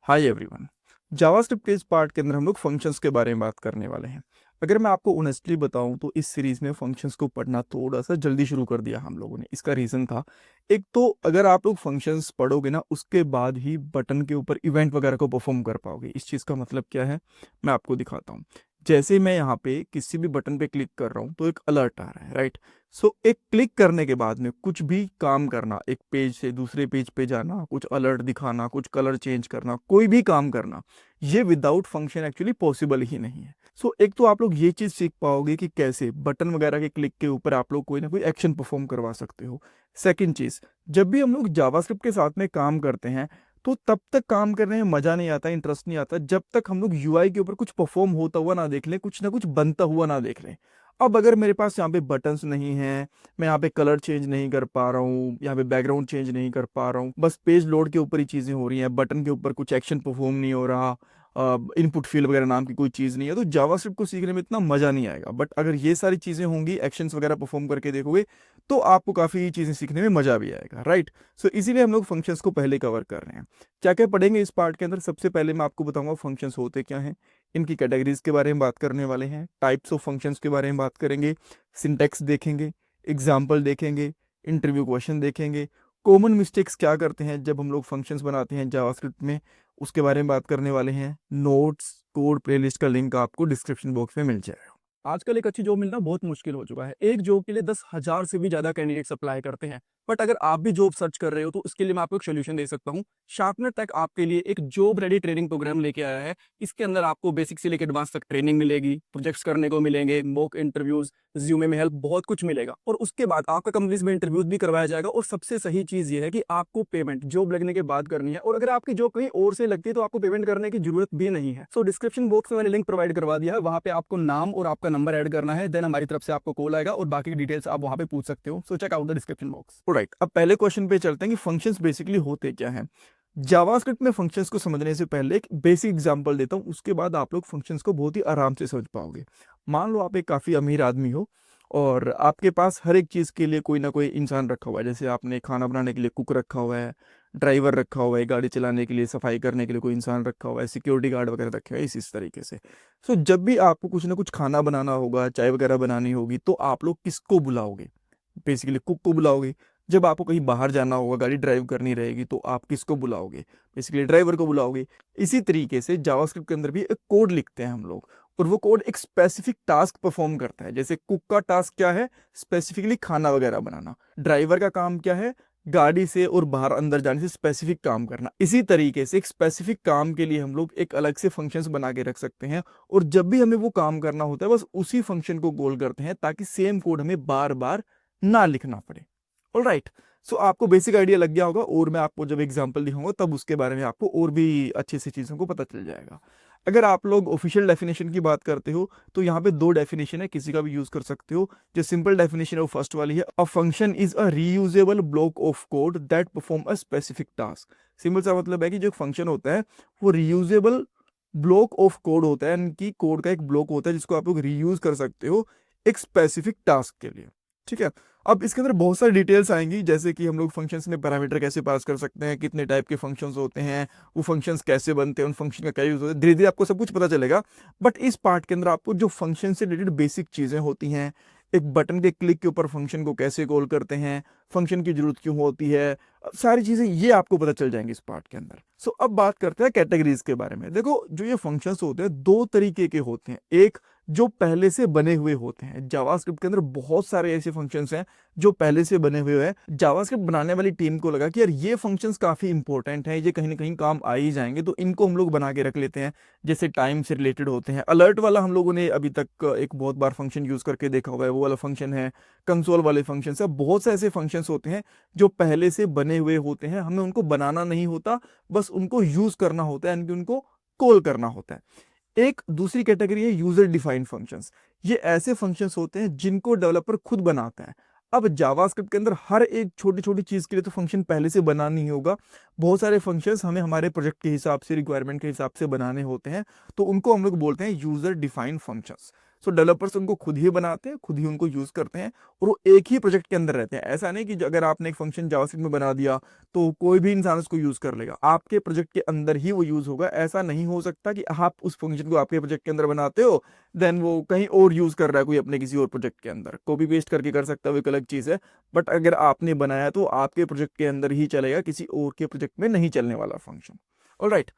Hi everyone. JavaScript के इस part के अंदर हम लोग फंक्शंस के बारे में बात करने वाले हैं। अगर मैं आपको ऑनेस्टली बताऊं तो इस सीरीज में फंक्शंस को पढ़ना थोड़ा सा जल्दी शुरू कर दिया हम लोगों ने। इसका रीज़न था, एक तो अगर आप लोग फंक्शंस पढ़ोगे ना उसके बाद ही बटन के ऊपर इवेंट वगैरह को परफॉर्म कर पाओगे। इस चीज़ का मतलब क्या है, मैं आपको दिखाता हूँ। जैसे मैं यहाँ पे किसी भी बटन पे क्लिक कर रहा हूँ तो एक अलर्ट आ रहा है, राइट। सो एक क्लिक करने के बाद में कुछ भी काम करना, एक पेज से दूसरे पेज पे जाना, कुछ अलर्ट दिखाना, कुछ कलर चेंज करना, कोई भी काम करना, ये विदाउट फंक्शन एक्चुअली पॉसिबल ही नहीं है। सो एक तो आप लोग ये चीज़ सीख पाओगे कि कैसे बटन वगैरह के क्लिक के ऊपर आप लोग कोई ना कोई एक्शन परफॉर्म करवा सकते हो। सेकंड चीज़, जब भी हम लोग जावास्क्रिप्ट के साथ में काम करते हैं तो तब तक काम करने में मजा नहीं आता, इंटरेस्ट नहीं आता, जब तक हम लोग यूआई के ऊपर कुछ परफॉर्म होता हुआ ना देख लें, कुछ ना कुछ बनता हुआ ना देख लें। अब अगर मेरे पास यहाँ पे बटन्स नहीं है, मैं यहाँ पे कलर चेंज नहीं कर पा रहा हूँ, यहाँ पे बैकग्राउंड चेंज नहीं कर पा रहा हूँ, बस पेज लोड के ऊपर ही चीज़ें हो रही हैं, बटन के ऊपर कुछ एक्शन परफॉर्म नहीं हो रहा, इनपुट फील्ड वगैरह नाम की कोई चीज़ नहीं है, तो जावास्क्रिप्ट को सीखने में इतना मज़ा नहीं आएगा। बट अगर ये सारी चीज़ें होंगी, एक्शंस वगैरह परफॉर्म करके देखोगे तो आपको काफ़ी चीज़ें सीखने में मज़ा भी आएगा, राइट। सो इसीलिए हम लोग फंक्शंस को पहले कवर कर रहे हैं। क्या क्या पढ़ेंगे इस पार्ट के अंदर, सबसे पहले मैं आपको बताऊंगा फंक्शंस होते क्या हैं, इनकी कैटेगरीज के बारे में बात करने वाले हैं, टाइप्स ऑफ फंक्शंस के बारे में बात करेंगे, सिंटैक्स देखेंगे, एग्जाम्पल देखेंगे, इंटरव्यू क्वेश्चन देखेंगे, कॉमन मिस्टेक्स क्या करते हैं जब हम लोग फंक्शंस बनाते हैं जावास्क्रिप्ट में, उसके बारे में बात करने वाले हैं। नोट्स, कोड, प्लेलिस्ट का लिंक आपको डिस्क्रिप्शन बॉक्स में मिल जाएगा। आजकल एक अच्छी जॉब मिलना बहुत मुश्किल हो चुका है। एक जॉब के लिए 10,000 से भी ज्यादा कैंडिडेट्स अप्लाई करते हैं। बट अगर आप भी जॉब सर्च कर रहे हो तो उसके लिए मैं आपको एक सोल्यूशन दे सकता हूँ। शार्पनर टेक आपके लिए एक जॉब रेडी ट्रेनिंग प्रोग्राम लेके आया है। इसके अंदर आपको बेसिक से लेकर एडवांस तक ट्रेनिंग मिलेगी, प्रोजेक्ट्स करने को मिलेंगे, मॉक इंटरव्यूज, रिज्यूमे में हेल्प, बहुत कुछ मिलेगा। और उसके बाद आपका कंपनीज में इंटरव्यूज भी करवाया जाएगा। और सबसे सही चीज ये है कि आपको पेमेंट जॉब लगने के बाद करनी है। और अगर आपकी जॉब कहीं और से लगती है तो आपको पेमेंट करने की जरूरत भी नहीं है। सो डिस्क्रिप्शन बॉक्स में मैंने लिंक प्रोवाइड करवा दिया है, वहां पे आपको नाम और आपका नंबर ऐड करना है, देन हमारी तरफ से आपको कॉल आएगा और बाकी डिटेल्स आप वहां पे पूछ सकते हो। So check out the description box. Right, अब पहले क्वेश्चन पे चलते हैं कि फंक्शंस बेसिकली होते क्या हैं। जावास्क्रिप्ट में फंक्शंस को समझने से पहले एक बेसिक एग्जांपल देता हूं, उसके बाद आप लोग फंक्शंस को बहुत ही आराम से समझ पाओगे। मान लो आप एक काफ़ी अमीर आदमी हो और आपके पास हर एक चीज़ के लिए कोई ना कोई इंसान रखा हुआ है। जैसे आपने खाना बनाने के लिए कुक रखा हुआ है, ड्राइवर रखा हुआ है, गाड़ी चलाने के लिए, सफाई करने के लिए कोई इंसान रखा हुआ है, सिक्योरिटी गार्ड वगैरह रखे हुए हैं, इस तरीके से। सो जब भी आपको कुछ ना कुछ खाना बनाना होगा, चाय वगैरह बनानी होगी, तो आप लोग किसको बुलाओगे? बेसिकली कुक को बुलाओगे। जब आपको कहीं बाहर जाना होगा, गाड़ी ड्राइव करनी रहेगी, तो आप किसको बुलाओगे? बेसिकली ड्राइवर को बुलाओगे। इसी तरीके से जावास्क्रिप्ट के अंदर भी एक कोड लिखते हैं हम लोग, और वो कोड एक स्पेसिफिक टास्क परफॉर्म करता है। जैसे कुक का टास्क क्या है? स्पेसिफिकली खाना वगैरह बनाना। ड्राइवर का काम क्या है? गाड़ी से और बाहर अंदर जाने से स्पेसिफिक काम करना। इसी तरीके से एक स्पेसिफिक काम के लिए हम लोग एक अलग से फंक्शंस बना के रख सकते हैं, और जब भी हमें वो काम करना होता है बस उसी फंक्शन को कॉल करते हैं, ताकि सेम कोड हमें बार बार ना लिखना पड़े। ऑलराइट। सो आपको बेसिक आइडिया लग गया होगा, और मैं आपको जब एग्जांपल दिखाऊंगा तब उसके बारे में आपको और भी अच्छी सी चीज़ों को पता चल जाएगा। अगर आप लोग ऑफिशियल डेफिनेशन की बात करते हो तो यहाँ पे दो डेफिनेशन है, किसी का भी यूज कर सकते हो। जो सिंपल डेफिनेशन है वो फर्स्ट वाली है, a function is a reusable block of code that perform a specific task. Simple सा मतलब है कि जो फंक्शन होता है वो रीयूजेबल ब्लॉक ऑफ कोड होता है, यानी कि कोड का एक ब्लॉक होता है जिसको आप लोग रीयूज कर सकते हो एक स्पेसिफिक टास्क के लिए। ठीक है। अब इसके अंदर बहुत सारी डिटेल्स आएंगी, जैसे कि हम लोग फंक्शंस में पैरामीटर कैसे पास कर सकते हैं, कितने टाइप के फंक्शंस होते हैं, वो फंक्शंस कैसे बनते हैं, उन फंक्शन का क्या यूज होता है, धीरे धीरे आपको सब कुछ पता चलेगा। बट इस पार्ट के अंदर आपको जो फंक्शन से रिलेटेड बेसिक चीजें होती हैं, एक बटन के क्लिक के ऊपर फंक्शन को कैसे कॉल करते हैं, फंक्शन की जरूरत क्यों होती है, सारी चीजें ये आपको पता चल जाएंगी इस पार्ट के अंदर। सो अब बात करते हैं कैटेगरीज के बारे में। देखो, जो ये फंक्शंस होते हैं दो तरीके के होते हैं। एक जो पहले से बने हुए होते हैं, जावास्क्रिप्ट के अंदर बहुत सारे ऐसे फंक्शंस हैं जो पहले से बने हुए हैं। जावास्क्रिप्ट बनाने वाली टीम को लगा कि यार ये फंक्शंस काफी इंपॉर्टेंट हैं, ये कहीं ना कहीं काम आ ही जाएंगे, तो इनको हम लोग बना के रख लेते हैं। जैसे टाइम से रिलेटेड होते हैं, अलर्ट वाला हम लोगों ने अभी तक एक बहुत बार फंक्शन यूज करके देखा हुआ है, वो वाला फंक्शन है। कंसोल वाले फंक्शन है, बहुत से ऐसे फंक्शंस होते हैं जो पहले से बने हुए होते हैं, हमें उनको बनाना नहीं होता, बस उनको यूज करना होता है, यानी कि उनको कॉल करना होता है। एक दूसरी कैटेगरी है यूजर डिफाइंड फंक्शंस। ये ऐसे फंक्शंस होते हैं जिनको डेवलपर खुद बनाता है। अब जावास्क्रिप्ट के अंदर हर एक छोटी छोटी चीज के लिए तो फंक्शन पहले से बना नहीं होगा, बहुत सारे फंक्शंस हमें हमारे प्रोजेक्ट के हिसाब से, रिक्वायरमेंट के हिसाब से बनाने होते हैं, तो उनको हम लोग बोलते हैं यूजर डिफाइंड फंक्शंस। सो डेवलपर्स उनको खुद ही बनाते हैं, खुद ही उनको यूज करते हैं, और वो एक ही प्रोजेक्ट के अंदर रहते हैं। ऐसा नहीं कि अगर आपने एक फंक्शन जावास्क्रिप्ट में बना दिया तो कोई भी इंसान उसको यूज कर लेगा, आपके प्रोजेक्ट के अंदर ही वो यूज होगा। ऐसा नहीं हो सकता कि आप उस फंक्शन को आपके प्रोजेक्ट के अंदर बनाते हो, देन वो कहीं और यूज कर रहा है कोई अपने किसी और प्रोजेक्ट के अंदर। कॉपी पेस्ट करके कर सकता है, वो एक अलग चीज है, बट अगर आपने बनाया तो आपके प्रोजेक्ट के अंदर ही चलेगा, किसी और के प्रोजेक्ट में नहीं चलने वाला फंक्शन। ऑलराइट,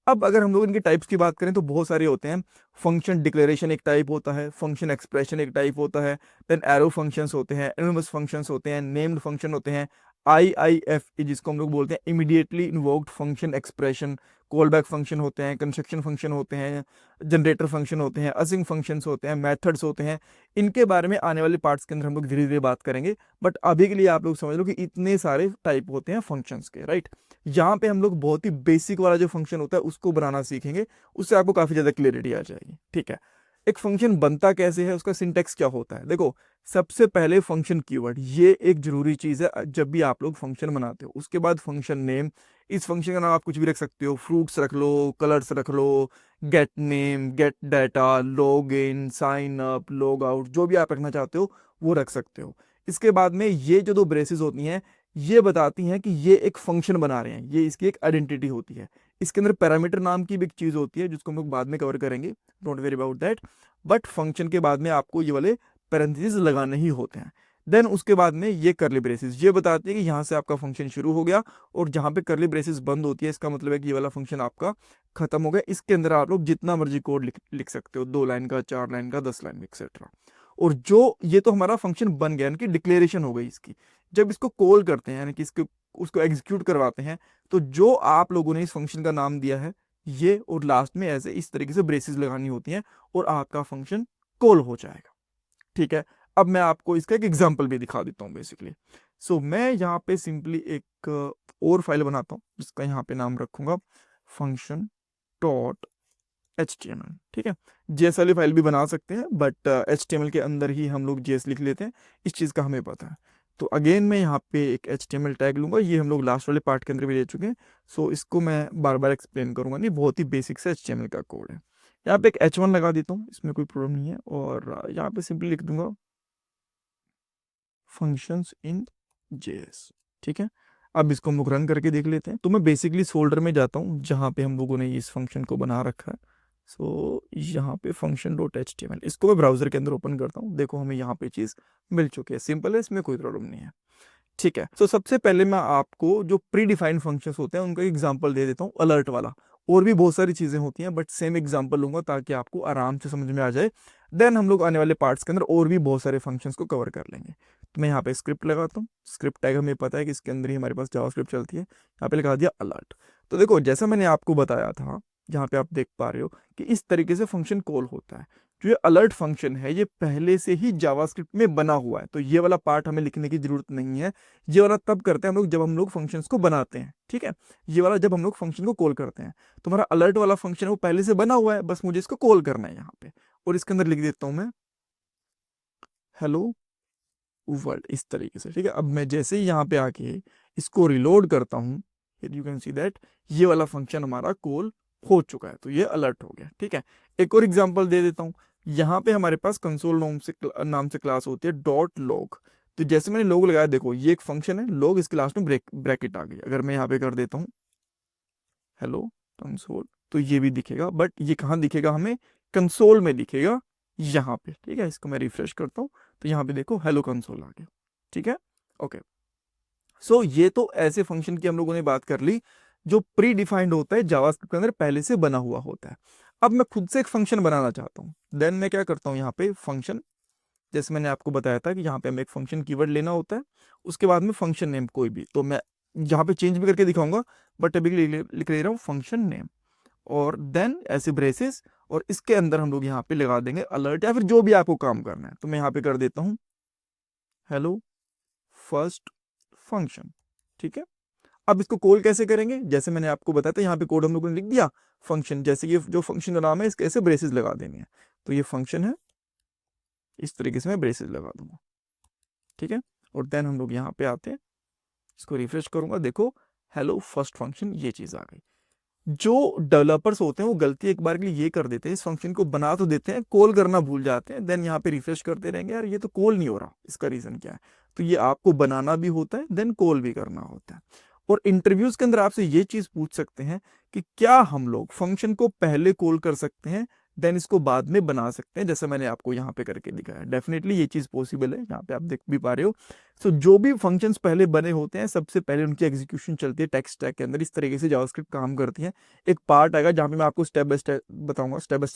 अब अगर हम लोग इनके टाइप्स की बात करें तो बहुत सारे होते हैं। फंक्शन डिक्लेरेशन एक टाइप होता है, फंक्शन एक्सप्रेशन एक टाइप होता है, देन एरो फंक्शंस होते हैं, एनोनिमस फंक्शंस होते हैं, नेम्ड फंक्शन होते हैं, IIF जिसको हम लोग बोलते हैं immediately invoked function expression, call back function होते हैं, कंस्ट्रक्शन फंक्शन होते हैं, जनरेटर फंक्शन होते हैं, असिंग फंक्शंस होते हैं, मेथड्स होते हैं। इनके बारे में आने वाले पार्ट्स के अंदर हम लोग धीरे धीरे बात करेंगे, बट अभी के लिए आप लोग समझ लो कि इतने सारे टाइप होते हैं फंक्शंस के, राइट। यहाँ पे हम लोग बहुत ही बेसिक वाला जो फंक्शन होता है उसको बनाना सीखेंगे, उससे आपको काफी ज्यादा क्लियरिटी आ जाएगी, ठीक है। एक फंक्शन बनता कैसे है, उसका सिंटेक्स क्या होता है, देखो सबसे पहले फंक्शन कीवर्ड, ये एक जरूरी चीज है जब भी आप लोग फंक्शन बनाते हो। उसके बाद फंक्शन नेम, इस फंक्शन का नाम आप कुछ भी रख सकते हो, फ्रूट्स रख लो, कलर्स रख लो, get name, get data, log in, sign up, log out, जो भी आप रखना चाहते हो वो रख सकते हो। इसके बाद में ये जो दो ब्रेसेस होती हैं ये बताती हैं कि ये एक फंक्शन बना रहे हैं, ये इसकी एक आइडेंटिटी होती है। इसके अंदर पैरामीटर नाम की भी एक चीज होती है जिसको हम लोग बाद में कवर करेंगे, don't very about that. But function के बाद में आपको ये वाले पैरेंथेसिस लगाने ही होते हैं। देन उसके बाद में ये करली ब्रेसेस ये बताती है कि यहाँ से आपका फंक्शन शुरू हो गया, और जहाँ पे करली ब्रेसेस बंद होती है इसका मतलब है कि ये वाला फंक्शन आपका खत्म हो गया। इसके अंदर आप लोग जितना मर्जी कोड लिख सकते हो, 2 लाइन का, 4 लाइन का, 10 लाइन एक्सेट्रा। और जो ये तो हमारा फंक्शन बन गया, यानी कि डिक्लेरेशन हो गई इसकी। जब इसको कॉल करते हैं, यानी कि इसको उसको एग्जीक्यूट करवाते हैं, तो जो आप लोगों ने इस फंक्शन का नाम दिया है ये, और लास्ट में ऐसे इस तरीके से ब्रेसेस लगानी होती हैं, और आपका फंक्शन कॉल हो जाएगा, ठीक है। अब मैं आपको इसका एक एग्जांपल भी दिखा देता हूँ बेसिकली। सो मैं यहाँ पे सिंपली एक और फाइल बनाता हूँ जिसका यहाँ पे नाम रखूंगा फंक्शन डॉट HTML, ठीक है। JS वाली फाइल भी बना सकते हैं, बट HTML के अंदर ही हम लोग JS लिख लेते हैं, इस चीज़ का हमें पता है। तो अगेन मैं यहाँ पे एक HTML टैग लूंगा, ये हम लोग लास्ट वाले पार्ट के अंदर भी ले चुके हैं। सो इसको मैं बार बार एक्सप्लेन करूंगा नहीं, बहुत ही बेसिक से HTML का कोड है। यहाँ पे एक H1 लगा देता हूँ, इसमें कोई प्रॉब्लम नहीं है, और यहाँ पे सिंपली लिख दूंगा फंक्शंस इन JS, ठीक है। अब इसको हम लोग रन करके देख लेते हैं। तो मैं बेसिकली इस फोल्डर में जाता हूँ जहाँ पे हम लोगों ने इस फंक्शन को बना रखा है। सो यहाँ पे फंक्शन डॉट HTML, इसको मैं ब्राउजर के अंदर ओपन करता हूँ, देखो हमें यहाँ पे चीज़ मिल चुकी है, सिंपल है, इसमें कोई प्रॉब्लम नहीं है, ठीक है। तो सबसे पहले मैं आपको जो प्री डिफाइंड फंक्शंस होते हैं उनका एग्जांपल दे देता हूँ, अलर्ट वाला। और भी बहुत सारी चीज़ें होती हैं, बट सेम एग्जांपल लूंगा ताकि आपको आराम से समझ में आ जाए। देन हम लोग आने वाले पार्ट्स के अंदर और भी बहुत सारे फंक्शंस को कवर कर लेंगे। तो मैं यहाँ पे स्क्रिप्ट लगाता हूँ, स्क्रिप्ट टैग हमें पता है कि इसके अंदर ही हमारे पास जावास्क्रिप्ट चलती है, यहाँ पे लगा दिया अलर्ट। तो देखो जैसा मैंने आपको बताया था, यहाँ पे आप देख पा रहे हो कि इस तरीके से फंक्शन कॉल होता है। जो ये अलर्ट फंक्शन है ये पहले से ही जावास्क्रिप्ट में बना हुआ है, तो ये वाला पार्ट हमें लिखने की जरूरत नहीं है। ये वाला तब करते हैं हम लोग जब हम लोग फंक्शंस को बनाते हैं, ठीक है। ये वाला जब हम लोग फंक्शन को कॉल करते हैं, तो हमारा अलर्ट वाला फंक्शन है वो पहले से बना हुआ है, बस मुझे इसको कॉल करना है यहाँ पे। और इसके अंदर लिख देता हूँ मैं हेलो वर्ल्ड, इस तरीके से, ठीक है। अब मैं जैसे ही यहाँ पे आके इसको रिलोड करता हूँ, यू कैन सी दैट ये वाला फंक्शन हमारा कॉल हो चुका है, तो ये अलर्ट हो गया, ठीक है। एक और एग्जांपल दे देता हूँ। यहाँ पे हमारे पास कंसोल नाम से क्लास होती है डॉट लॉग। तो जैसे मैंने लॉग लगाया, देखो ये एक फंक्शन है लॉग, इसके लास्ट में ब्रैकेट आ गई। अगर मैं यहाँ पे कर देता हूँ हेलो कंसोल, तो ये भी दिखेगा, बट ये कहाँ दिखेगा, हमें कंसोल में दिखेगा यहाँ पे, ठीक है। इसको मैं रिफ्रेश करता हूँ तो यहाँ पे देखो हेलो कंसोल आ गया, ठीक है, ओके। सो ये तो ऐसे फंक्शन की हम लोगों ने बात कर ली जो प्री डिफाइंड होता है, जावास्क्रिप्ट के अंदर पहले से बना हुआ होता है। अब मैं खुद से एक फंक्शन बनाना चाहता हूँ, देन मैं क्या करता हूँ, यहाँ पे फंक्शन, जैसे मैंने आपको बताया था कि यहाँ पे हमें एक फंक्शन कीवर्ड लेना होता है, उसके बाद में फंक्शन नेम कोई भी, तो मैं यहाँ पे चेंज भी करके दिखाऊंगा, बट अभी लिख ले रहा हूँ फंक्शन नेम, और देन ऐसे ब्रेसेस, और इसके अंदर हम लोग यहाँ पे लगा देंगे अलर्ट, या फिर जो भी आपको काम करना है। तो मैं यहाँ पे कर देता हूँ हेलो फर्स्ट फंक्शन, ठीक है। अब इसको कॉल कैसे करेंगे, जैसे मैंने आपको बताया था, यहाँ पे कोड हम लोगों ने लिख दिया फंक्शन, जैसे ये जो फंक्शन का नाम है इसके ऐसे ब्रेसेस लगा देने हैं। तो ये फंक्शन है, इस तरीके से मैं ब्रेसेस लगा दूंगा, ठीक है। और देन हम लोग यहाँ पे आते हैं, इसको रिफ्रेश करूंगा, देखो हेलो फर्स्ट फंक्शन, ये चीज आ गई। जो डेवलपर्स होते हैं वो गलती एक बार के लिए ये कर देते हैं, इस फंक्शन को बना तो देते हैं, कॉल करना भूल जाते हैं, देन यहाँ पे रिफ्रेश करते रहेंगे, यार ये तो कॉल नहीं हो रहा, इसका रीजन क्या है? तो ये आपको बनाना भी होता है, देन कॉल भी करना होता है। और इंटरव्यूज के अंदर आपसे ये चीज पूछ सकते हैं कि क्या हम लोग फंक्शन को पहले कॉल कर सकते हैं, देन इसको बाद में बना सकते हैं, जैसे मैंने आपको यहाँ पे करके दिखाया। डेफिनेटली ये चीज पॉसिबल है, यहाँ पे आप देख भी पा रहे हो। सो जो भी फंक्शंस पहले बने होते हैं, सबसे पहले उनकी एग्जीक्यूशन चलती है टेक्स्ट स्टैक के अंदर। इस तरीके से जावास्क्रिप्ट काम करती है। एक पार्ट आएगा जहाँ पे मैं आपको स्टेप बाय स्टेप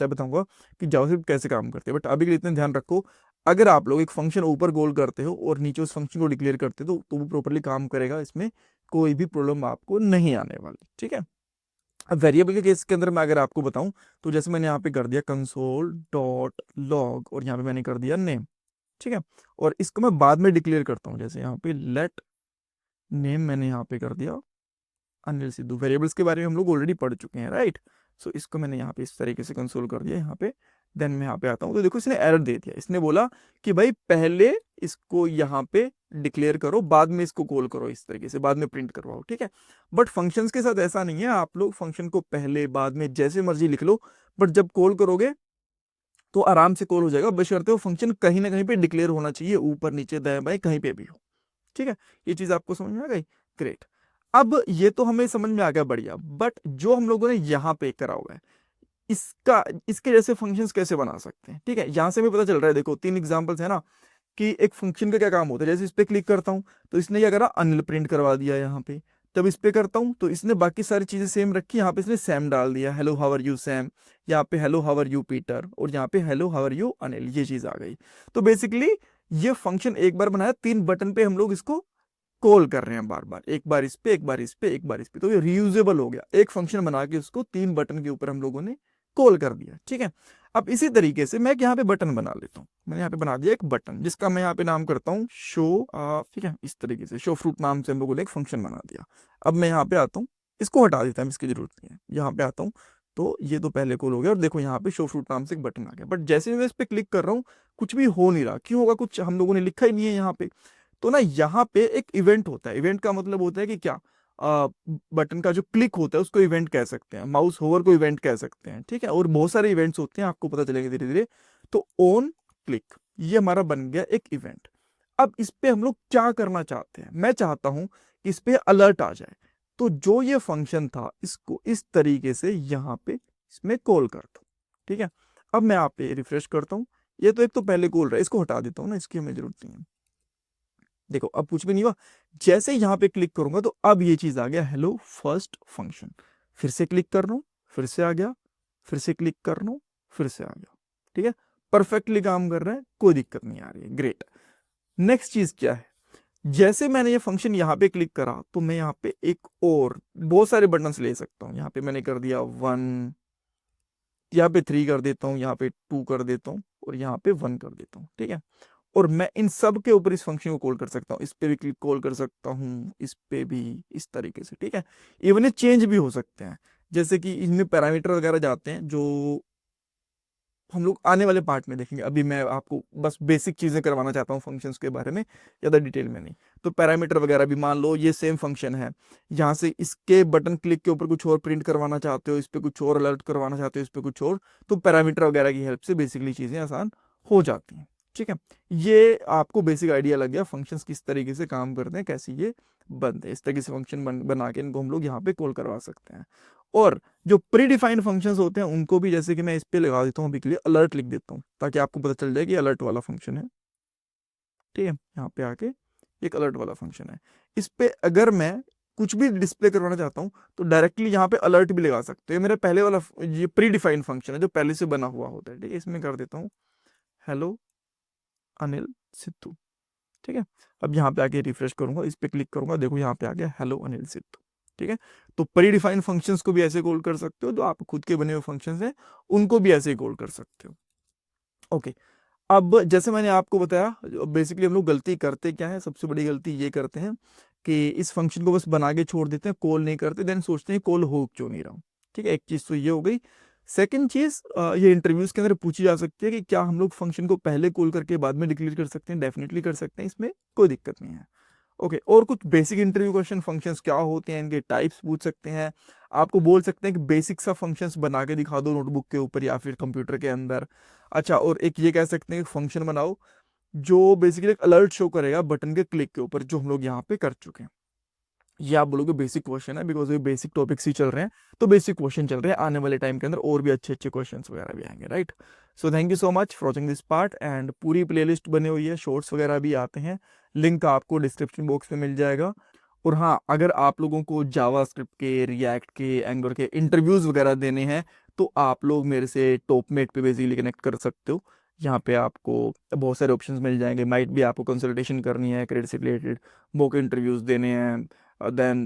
बताऊंगा कि जावास्क्रिप्ट कैसे काम करती है। बट अभी के लिए इतना ध्यान रखो, अगर आप लोग एक फंक्शन ऊपर कॉल करते हो और नीचे उस फंक्शन को डिक्लेयर करते हो तो वो प्रॉपरली काम करेगा, इसमें कोई भी प्रॉब्लम आपको नहीं आने वाली, ठीक है। अब वेरिएबल के केस के अंदर मैं अगर आपको बताऊं, तो जैसे मैंने यहाँ पे कर दिया कंसोल डॉट लॉग और यहाँ पे मैंने कर दिया नेम, ठीक है। और इसको मैं बाद में डिक्लेयर करता हूँ, जैसे यहाँ पे लेट नेम मैंने यहाँ पे कर दिया अनिल सिद्धू। वेरिएबल्स के बारे में हम लोग ऑलरेडी पढ़ चुके हैं, राइट। सो इसको मैंने यहाँ पे इस तरीके से कंसोल कर दिया यहाँ पे। देन मैं यहाँ पे आता हूँ तो देखो इसने एरर दे दिया, इसने बोला कि भाई पहले इसको यहाँ पे डिक्लेयर करो, बाद में इसको कॉल करो, इस तरीके से बाद में प्रिंट करवाओ, ठीक है। बट फंक्शंस के साथ ऐसा नहीं है, आप लोग फंक्शन को पहले बाद में जैसे मर्जी लिख लो, बट जब कॉल करोगे तो आराम से कॉल हो जाएगा, बशर्ते वो फंक्शन कहीं ना कहीं पे डिक्लेयर होना चाहिए, ऊपर नीचे दाएं बाएं कहीं पे भी हो, ठीक है। ये चीज आपको समझ में आ गई, ग्रेट। अब ये तो हमें समझ में आ गया, बढ़िया। बट जो हम लोगों ने यहाँ पे करा हुआ है, इसका इसके जैसे फंक्शंस कैसे बना सकते हैं, ठीक है। यहां से हमें पता चल रहा है, देखो 3 एग्जांपल्स है ना, कि एक फंक्शन का क्या काम होता है। जैसे इस पे क्लिक करता हूं तो इसने क्या करा, अनिल प्रिंट करवा दिया यहाँ पे। तब इस पे करता हूं तो इसने बाकी सारी चीजें सेम रखी, यहाँ पे इसने सैम डाल दिया, hello how are you Sam, यहाँ पे hello how are you Peter, और यहाँ पे hello how are you Anil, ये चीज आ गई। तो बेसिकली ये फंक्शन एक बार बनाया, 3 बटन पे हम लोग इसको कॉल कर रहे हैं बार बार, एक बार इस पे, एक बार इस पे, एक बार इस पे। तो ये रीयूजेबल हो गया, एक फंक्शन बना के उसको 3 बटन के ऊपर हम लोगों ने कॉल कर दिया, ठीक है। अब इसी तरीके से मैं यहाँ पे बटन बना लेता हूँ। मैंने यहाँ पे बना दिया एक बटन, जिसका मैं यहाँ पे नाम करता हूँ शो, ठीक है। इस तरीके से शो फ्रूट नाम से हम लोगों ने एक फंक्शन बना दिया। अब मैं यहाँ पे आता हूँ, इसको हटा देता हूँ, इसकी जरूरत नहीं है। यहाँ पे आता हूँ तो ये तो पहले कॉल हो गया, और देखो यहाँ पे शो फ्रूट नाम से एक बटन आ गया। बट जैसे ही मैं इस पे क्लिक कर रहा हूँ, कुछ भी हो नहीं रहा। क्यों होगा, कुछ हम लोगों ने लिखा ही नहीं है यहाँ पे। तो ना यहाँ पे एक इवेंट होता है। इवेंट का मतलब होता है कि क्या, बटन का जो क्लिक होता है उसको इवेंट कह सकते हैं, माउस होवर को इवेंट कह सकते हैं, ठीक है। और बहुत सारे इवेंट्स होते हैं, आपको पता चलेगा धीरे धीरे। तो ऑन क्लिक ये हमारा बन गया एक इवेंट। अब इस पे हम लोग क्या करना चाहते हैं, मैं चाहता हूं कि इस पे अलर्ट आ जाए। तो जो ये फंक्शन था, इसको इस तरीके से यहाँ पे इसमें कॉल करता हूं, ठीक है। अब मैं यहाँ पे रिफ्रेश करता हूँ, ये तो एक तो पहले कॉल रहा है, इसको हटा देता हूँ ना, इसकी हमें जरूरत नहीं है। देखो अब कुछ भी नहीं हुआ। जैसे ही यहाँ पे क्लिक करूंगा तो अब ये चीज आ गया, हेलो फर्स्ट फंक्शन। फिर से क्लिक कर रहा हूं, फिर से आ गया, फिर से क्लिक कर रहा हूं, फिर से आ गया, ठीक है। परफेक्टली काम कर रहा है, कोई दिक्कत नहीं आ रही है, ग्रेट। नेक्स्ट चीज क्या है, जैसे मैंने ये फंक्शन यहाँ पे क्लिक करा तो मैं यहाँ पे एक और बहुत सारे बटन ले सकता हूँ। यहाँ पे मैंने कर दिया 1, यहाँ पे 3 कर देता हूँ, यहाँ पे 2 कर देता हूँ, और यहाँ पे 1 कर देता हूँ, ठीक है। और मैं इन सब के ऊपर इस फंक्शन को कॉल कर सकता हूँ, इस पे भी क्लिक कॉल कर सकता हूँ, इस पे भी, इस तरीके से, ठीक है। इवन ये चेंज भी हो सकते हैं, जैसे कि इनमें पैरामीटर वगैरह जाते हैं, जो हम लोग आने वाले पार्ट में देखेंगे। अभी मैं आपको बस बेसिक चीजें करवाना चाहता हूँ फंक्शंस के बारे में, ज़्यादा डिटेल में नहीं। तो पैरामीटर वगैरह भी, मान लो ये सेम फंक्शन है, यहाँ से इसके बटन क्लिक के ऊपर कुछ और प्रिंट करवाना चाहते हो, इस पे कुछ और अलर्ट करवाना चाहते हो, इस पे कुछ और, तो पैरामीटर वगैरह की हेल्प से बेसिकली चीजें आसान हो जाती हैं, ठीक है। ये आपको बेसिक आइडिया लग गया फंक्शंस किस तरीके से काम करते हैं, कैसे ये बनते हैं। इस तरीके से फंक्शन बना के इनको हम लोग यहाँ पे कॉल करवा सकते हैं। और जो प्री डिफाइंड फंक्शंस होते हैं उनको भी, जैसे कि मैं इस पे लगा देता हूँ अभी के लिए, अलर्ट लिख देता हूँ, ताकि आपको पता चल जाए कि अलर्ट वाला फंक्शन है, ठीक है। यहाँ पे आके एक अलर्ट वाला फंक्शन है, इस पे अगर मैं कुछ भी डिस्प्ले करवाना चाहता हूँ तो डायरेक्टली यहाँ पे अलर्ट भी लगा सकते हो। ये मेरा पहले वाला ये प्री डिफाइंड फंक्शन है जो पहले से बना हुआ होता है, ठीक है। इसमें कर देता हूँ हेलो अनिल सिद्धू, ठीक है। अब यहाँ पे आके रिफ्रेश करूंगा, इस पे क्लिक करूंगा, देखो यहाँ पे आ गया हेलो अनिल सिद्धू, ठीक है। तो प्री डिफाइंड फंक्शंस को भी ऐसे कॉल कर सकते हो, जो आप खुद के बने हुए फंक्शंस हैं उनको भी ऐसे ही कॉल कर सकते हो, ओके। अब जैसे मैंने आपको बताया, बेसिकली हम लोग गलती करते क्या है, सबसे बड़ी गलती ये करते हैं कि इस फंक्शन को बस बना के छोड़ देते हैं, कॉल नहीं करते, देन सोचते हैं कॉल हो क्यों नहीं रहा, ठीक है। एक चीज तो ये हो गई। सेकंड चीज, ये इंटरव्यूज के अंदर पूछी जा सकती है कि क्या हम लोग फंक्शन को पहले कॉल करके बाद में डिक्लेयर कर सकते हैं। डेफिनेटली कर सकते हैं, इसमें कोई दिक्कत नहीं है। ओके, और कुछ बेसिक इंटरव्यू क्वेश्चन फंक्शंस क्या होते हैं, इनके टाइप्स पूछ सकते हैं। आपको बोल सकते हैं कि बेसिक सा फंक्शंस बना के दिखा दो नोटबुक के ऊपर या फिर कंप्यूटर के अंदर। अच्छा, और एक ये कह सकते हैं कि फंक्शन बनाओ जो बेसिकली एक अलर्ट शो करेगा बटन के क्लिक के ऊपर, जो हम लोग यहाँ पे कर चुके हैं। ये आप बोलोगे बेसिक क्वेश्चन है, बिकॉज ये बेसिक टॉपिक्स ही चल रहे हैं, तो बेसिक क्वेश्चन चल रहे हैं। आने वाले टाइम के अंदर और भी अच्छे अच्छे क्वेश्चंस वगैरह भी आएंगे, right. So thank you so much for watching this part, and पूरी प्लेलिस्ट बनी हुई है, शॉर्ट्स वगैरह भी आते हैं, लिंक आपको डिस्क्रिप्शन बॉक्स में मिल जाएगा। और हाँ, अगर आप लोगों को जावास्क्रिप्ट के, रिएक्ट के, एंगुलर के इंटरव्यूज वगैरह देने हैं, तो आप लोग मेरे से टॉपमेट पे बेसिकली कनेक्ट कर सकते हो। यहाँ पे आपको बहुत सारे ऑप्शंस मिल जाएंगे। माइट भी आपको कंसल्टेशन करनी है क्रेडिट से रिलेटेड, मॉक इंटरव्यूज देने हैं, देन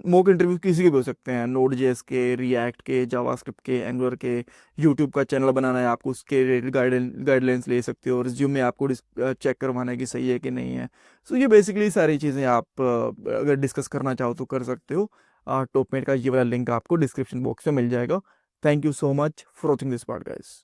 मॉक इंटरव्यू किसी के भी हो सकते हैं, नोड जेएस के, रिएक्ट के, जावास्क्रिप्ट के, एंगुलर के। यूट्यूब का चैनल बनाना है आपको, उसके रिलेटेड गाइडलाइंस ले सकते हो। रिज्यूम में आपको चेक करवाना है कि सही है कि नहीं है। सो ये बेसिकली सारी चीज़ें आप अगर डिस्कस करना चाहो तो कर सकते हो। टॉपमेट का ये वाला लिंक आपको डिस्क्रिप्शन बॉक्स में मिल जाएगा। Thank you so much for watching this part guys.